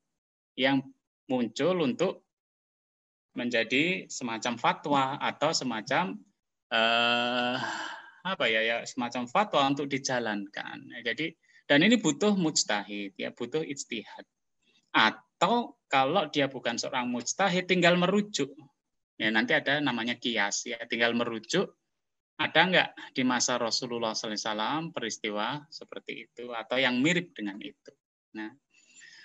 yang muncul untuk menjadi semacam fatwa atau semacam apa ya semacam fatwa untuk dijalankan. Jadi dan ini butuh mujtahid ya, butuh ijtihad. Atau kalau dia bukan seorang mujtahid tinggal merujuk. Ya nanti ada namanya kias ya, tinggal merujuk ada nggak di masa Rasulullah SAW peristiwa seperti itu atau yang mirip dengan itu. Nah,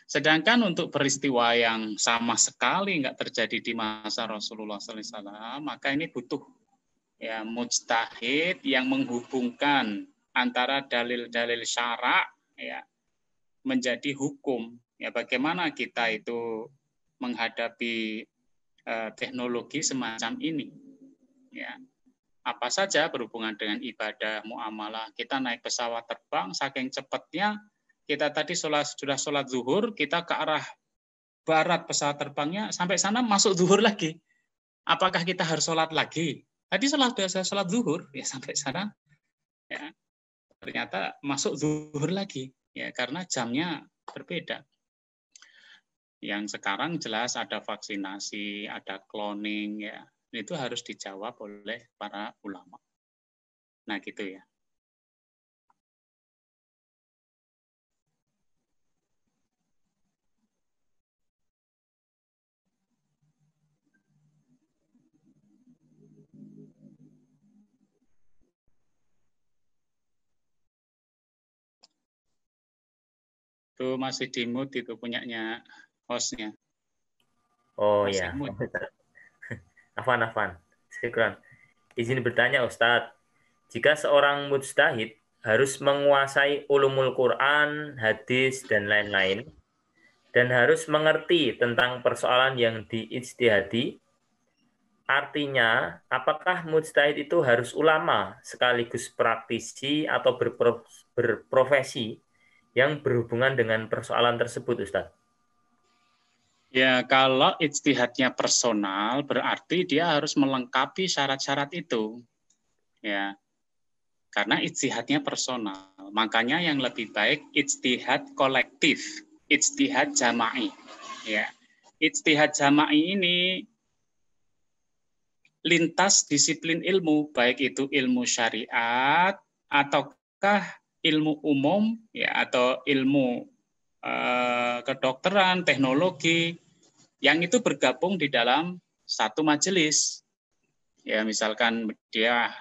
sedangkan untuk peristiwa yang sama sekali nggak terjadi di masa Rasulullah SAW, maka ini butuh ya mujtahid yang menghubungkan antara dalil-dalil syara ya menjadi hukum. Ya bagaimana kita itu menghadapi teknologi semacam ini. Ya. Apa saja berhubungan dengan ibadah, muamalah. Kita naik pesawat terbang saking cepatnya kita tadi sudah sholat zuhur, kita ke arah barat pesawat terbangnya, sampai sana masuk zuhur lagi. Apakah kita harus sholat lagi? Tadi sholat zuhur, ya sampai sana, ya ternyata masuk zuhur lagi, ya karena jamnya berbeda. Yang sekarang jelas ada vaksinasi, ada cloning, ya itu harus dijawab oleh para ulama. Nah gitu ya. Itu masih di mute itu punyanya hostnya. Oh masih ya, mute. Afan. Syukran. Izin bertanya Ustadz, jika seorang mujtahid harus menguasai ulumul Quran, hadis, dan lain-lain, dan harus mengerti tentang persoalan yang diijtihadi, artinya apakah mujtahid itu harus ulama sekaligus praktisi atau berprofesi yang berhubungan dengan persoalan tersebut, Ustadz? Ya, kalau ijtihadnya personal berarti dia harus melengkapi syarat-syarat itu. Ya. Karena ijtihadnya personal. Makanya yang lebih baik ijtihad kolektif, ijtihad jama'i. Ya. Ijtihad jama'i ini lintas disiplin ilmu, baik itu ilmu syariat ataukah ilmu umum ya atau ilmu kedokteran, teknologi yang itu bergabung di dalam satu majelis. Ya, misalkan dia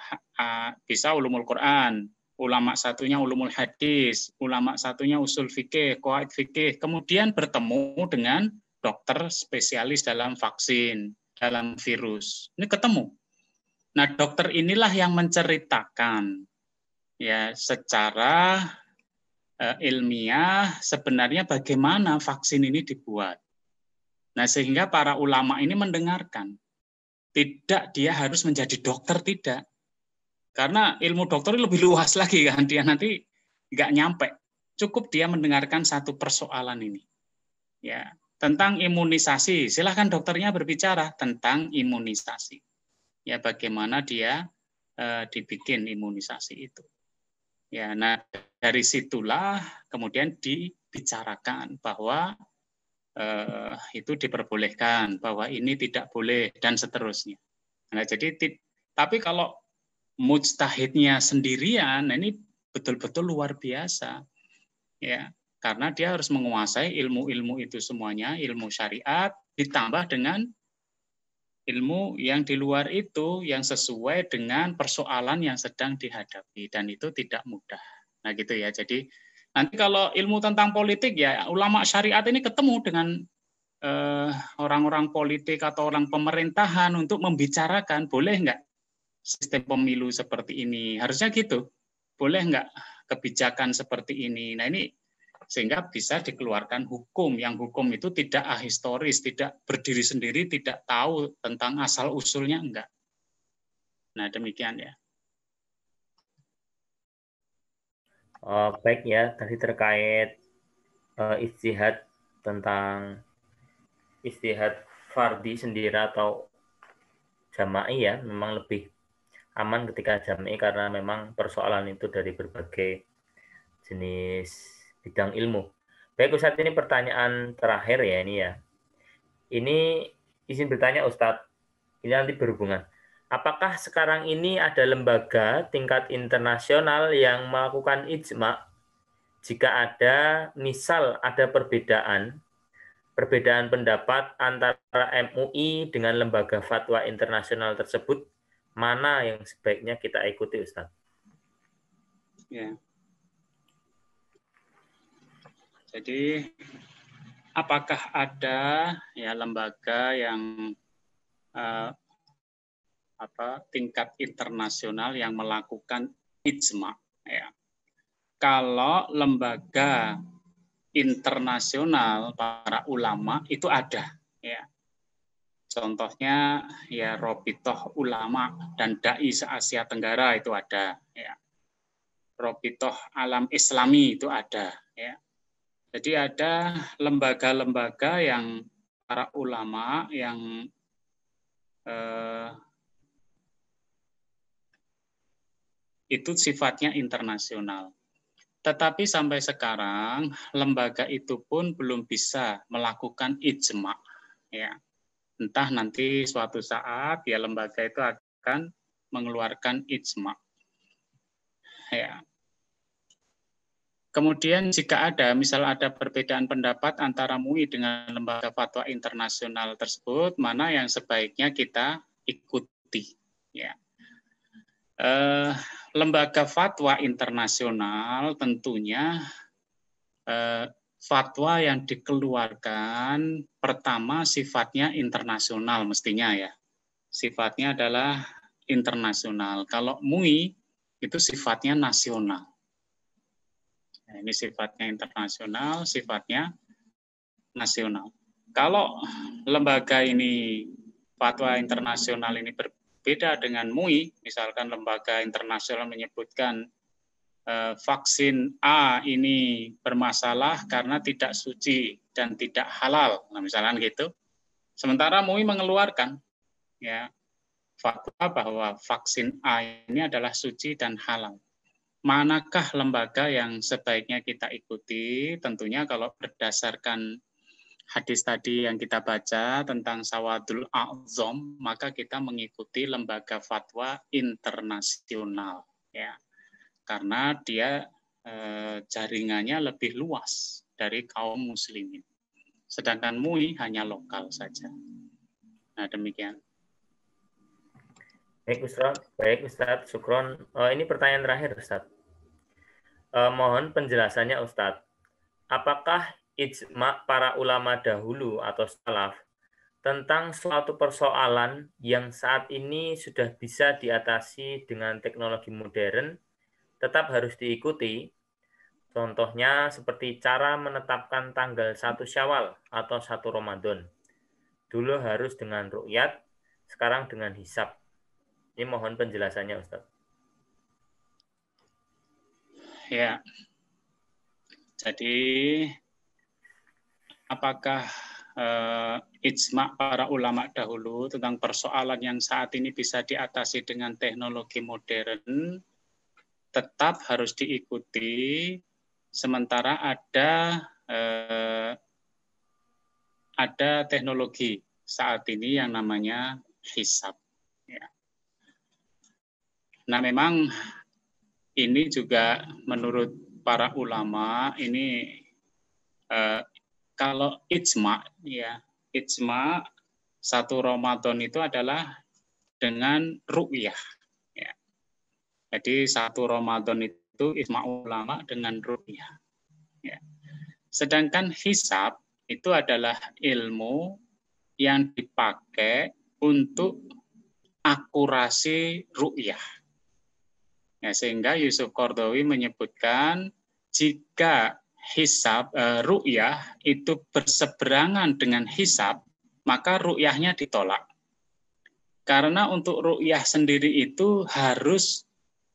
bisa ulumul Quran, ulama satunya ulumul hadis, ulama satunya usul fikih, qawaid fikih, kemudian bertemu dengan dokter spesialis dalam vaksin, dalam virus. Ini ketemu. Nah, dokter inilah yang menceritakan ya secara ilmiah sebenarnya bagaimana vaksin ini dibuat. Nah, sehingga para ulama ini mendengarkan. Tidak dia harus menjadi dokter, tidak. Karena ilmu dokter lebih luas lagi kan, dia nanti nggak nyampe. Cukup dia mendengarkan satu persoalan ini. Ya, tentang imunisasi. Silahkan dokternya berbicara tentang imunisasi. Ya, bagaimana dia dibikin imunisasi itu. Ya, nah dari situlah kemudian dibicarakan bahwa itu diperbolehkan, bahwa ini tidak boleh dan seterusnya. Nah, jadi tapi kalau mujtahidnya sendirian, nah ini betul-betul luar biasa, ya, karena dia harus menguasai ilmu-ilmu itu semuanya, ilmu syariat ditambah dengan ilmu yang di luar itu yang sesuai dengan persoalan yang sedang dihadapi dan itu tidak mudah. Nah gitu ya. Jadi nanti kalau ilmu tentang politik ya ulama syariat ini ketemu dengan orang-orang politik atau orang pemerintahan untuk membicarakan boleh nggak sistem pemilu seperti ini. Harusnya gitu. Boleh nggak kebijakan seperti ini. Nah ini sehingga bisa dikeluarkan hukum yang hukum itu tidak ahistoris, tidak berdiri sendiri, tidak tahu tentang asal-usulnya, enggak. Nah, demikian ya. Oh, baik ya, tadi terkait ijtihad tentang ijtihad fardi sendiri atau jama'i ya, memang lebih aman ketika jama'i karena memang persoalan itu dari berbagai jenis bidang ilmu. Baik Ustadz, ini pertanyaan terakhir ya ini ya. Ini izin bertanya Ustadz, ini nanti berhubungan. Apakah sekarang ini ada lembaga tingkat internasional yang melakukan ijma jika ada, misal ada perbedaan pendapat antara MUI dengan lembaga fatwa internasional tersebut, mana yang sebaiknya kita ikuti, Ustaz? Ya. Jadi apakah ada ya lembaga yang tingkat internasional yang melakukan ijma? Ya. Kalau lembaga internasional para ulama itu ada, ya. Contohnya ya Robitoh Ulama dan Dai se-Asia Tenggara itu ada, ya. Robitoh Alam Islami itu ada, ya. Jadi ada lembaga-lembaga yang para ulama yang itu sifatnya internasional. Tetapi sampai sekarang lembaga itu pun belum bisa melakukan ijma, ya. Entah nanti suatu saat ya lembaga itu akan mengeluarkan ijma. Ya. Kemudian jika ada, misal ada perbedaan pendapat antara MUI dengan lembaga fatwa internasional tersebut, mana yang sebaiknya kita ikuti. Ya. Lembaga fatwa internasional tentunya fatwa yang dikeluarkan pertama sifatnya internasional mestinya ya. Sifatnya adalah internasional. Kalau MUI itu sifatnya nasional. Nah, ini sifatnya internasional, sifatnya nasional. Kalau lembaga ini, fatwa internasional ini berbeda dengan MUI, misalkan lembaga internasional menyebutkan vaksin A ini bermasalah karena tidak suci dan tidak halal, nah misalkan gitu. Sementara MUI mengeluarkan ya fatwa bahwa vaksin A ini adalah suci dan halal. Manakah lembaga yang sebaiknya kita ikuti? Tentunya kalau berdasarkan hadis tadi yang kita baca tentang Sawadul A'zam, maka kita mengikuti lembaga fatwa internasional, ya, karena dia jaringannya lebih luas dari kaum muslimin. Sedangkan MUI hanya lokal saja. Nah demikian. Baik Ustadz, syukron. Ini pertanyaan terakhir Ustadz. Mohon penjelasannya Ustadz. Apakah ijma para ulama dahulu atau salaf tentang suatu persoalan yang saat ini sudah bisa diatasi dengan teknologi modern tetap harus diikuti? Contohnya seperti cara menetapkan tanggal 1 Syawal atau 1 Ramadan. Dulu harus dengan ru'yat, sekarang dengan hisab. Ini mohon penjelasannya Ustaz. Ya, jadi apakah ijma para ulama dahulu tentang persoalan yang saat ini bisa diatasi dengan teknologi modern tetap harus diikuti, sementara ada teknologi saat ini yang namanya hisab. Ya. Nah memang ini juga menurut para ulama ini kalau ijma ya, ijma 1 Ramadan itu adalah dengan ru'yah ya. Jadi 1 Ramadan itu ijma ulama dengan ru'yah ya. Sedangkan hisab itu adalah ilmu yang dipakai untuk akurasi ru'yah. Ya, sehingga Yusuf Qaradawi menyebutkan jika hisab ru'yah itu berseberangan dengan hisab, maka ru'yahnya ditolak. Karena untuk ru'yah sendiri itu harus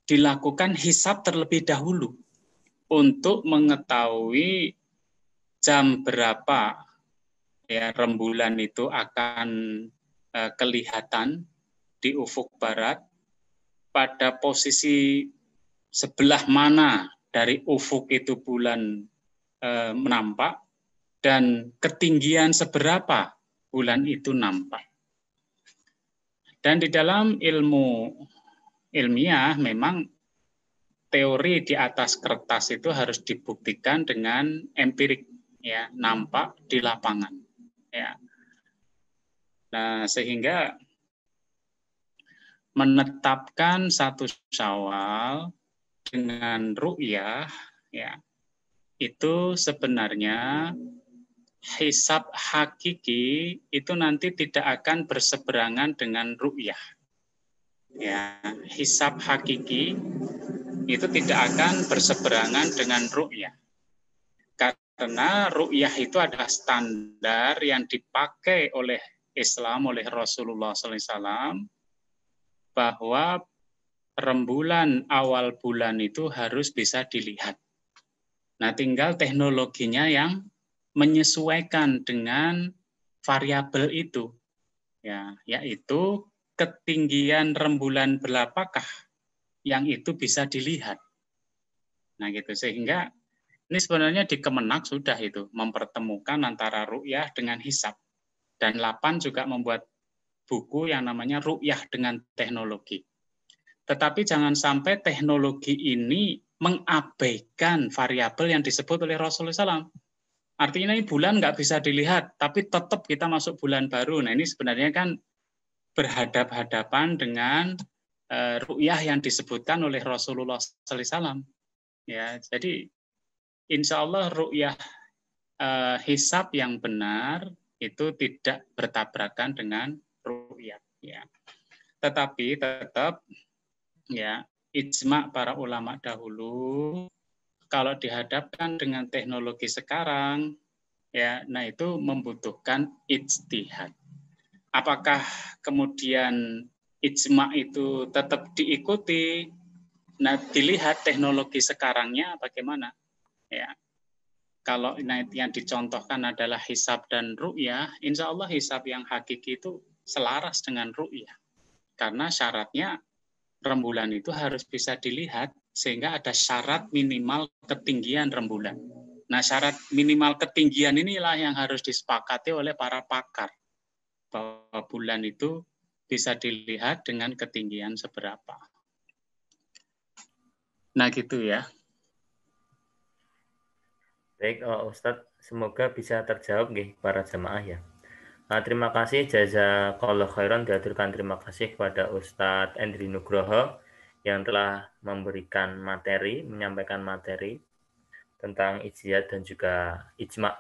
dilakukan hisab terlebih dahulu untuk mengetahui jam berapa ya rembulan itu akan kelihatan di ufuk barat, pada posisi sebelah mana dari ufuk itu bulan menampak, dan ketinggian seberapa bulan itu nampak. Dan di dalam ilmu ilmiah memang teori di atas kertas itu harus dibuktikan dengan empirik, ya, nampak di lapangan, ya. Nah, sehingga menetapkan 1 Syawal dengan ru'yah, ya, itu sebenarnya hisab hakiki itu nanti tidak akan berseberangan dengan ru'yah. Ya, hisab hakiki itu tidak akan berseberangan dengan ru'yah. Karena ru'yah itu adalah standar yang dipakai oleh Islam, oleh Rasulullah SAW, bahwa rembulan awal bulan itu harus bisa dilihat. Nah, tinggal teknologinya yang menyesuaikan dengan variabel itu, ya, yaitu ketinggian rembulan berapakah yang itu bisa dilihat. Nah, gitu, sehingga ini sebenarnya di Kemenak sudah itu mempertemukan antara ru'yah dengan hisab, dan LAPAN juga membuat buku yang namanya ru'yah dengan teknologi. Tetapi jangan sampai teknologi ini mengabaikan variabel yang disebut oleh Rasulullah SAW. Artinya ini bulan nggak bisa dilihat, tapi tetap kita masuk bulan baru. Nah, ini sebenarnya kan berhadap-hadapan dengan ru'yah yang disebutkan oleh Rasulullah SAW. Ya, jadi insya Allah ru'yah hisab yang benar itu tidak bertabrakan dengan ru'yah. Ya. Tetapi tetap, ya, ijma' para ulama dahulu, kalau dihadapkan dengan teknologi sekarang, ya, nah itu membutuhkan ijtihad. Apakah kemudian ijma' itu tetap diikuti? Nah, dilihat teknologi sekarangnya bagaimana. Ya, kalau yang dicontohkan adalah hisab dan ru'yah, insya Allah hisab yang hakiki itu selaras dengan ru'yah. Karena syaratnya rembulan itu harus bisa dilihat, sehingga ada syarat minimal ketinggian rembulan. Nah, syarat minimal ketinggian inilah yang harus disepakati oleh para pakar, bahwa bulan itu bisa dilihat dengan ketinggian seberapa. Nah, gitu ya. Baik, Ustadz, semoga bisa terjawab nggih para jamaah ya. Nah, terima kasih jazakallahu khairan, diaturkan terima kasih kepada Ustadz Endri Nugroho yang telah memberikan materi, menyampaikan materi tentang ijtihad dan juga ijma'.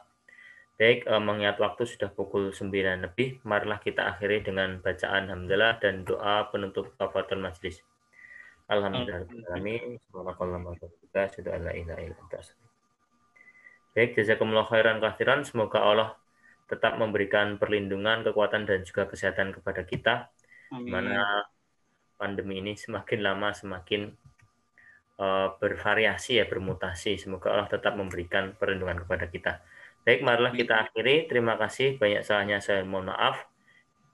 Baik, mengingat waktu sudah pukul 9 lebih, marilah kita akhiri dengan bacaan hamdalah dan doa penutup kafaratul majelis. Alhamdulillahirabbil alamin. Baik, jazakumullah khairan katsiran. Semoga Allah tetap memberikan perlindungan, kekuatan dan juga kesehatan kepada kita. Di mana pandemi ini semakin lama semakin bervariasi ya, bermutasi. Semoga Allah tetap memberikan perlindungan kepada kita. Baik, marilah kita akhiri. Terima kasih, banyak salahnya saya mohon maaf.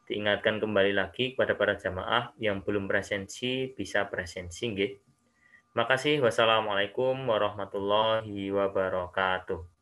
Diingatkan kembali lagi kepada para jamaah yang belum presensi bisa presensi nggih. Terima kasih. Wassalamualaikum warahmatullahi wabarakatuh.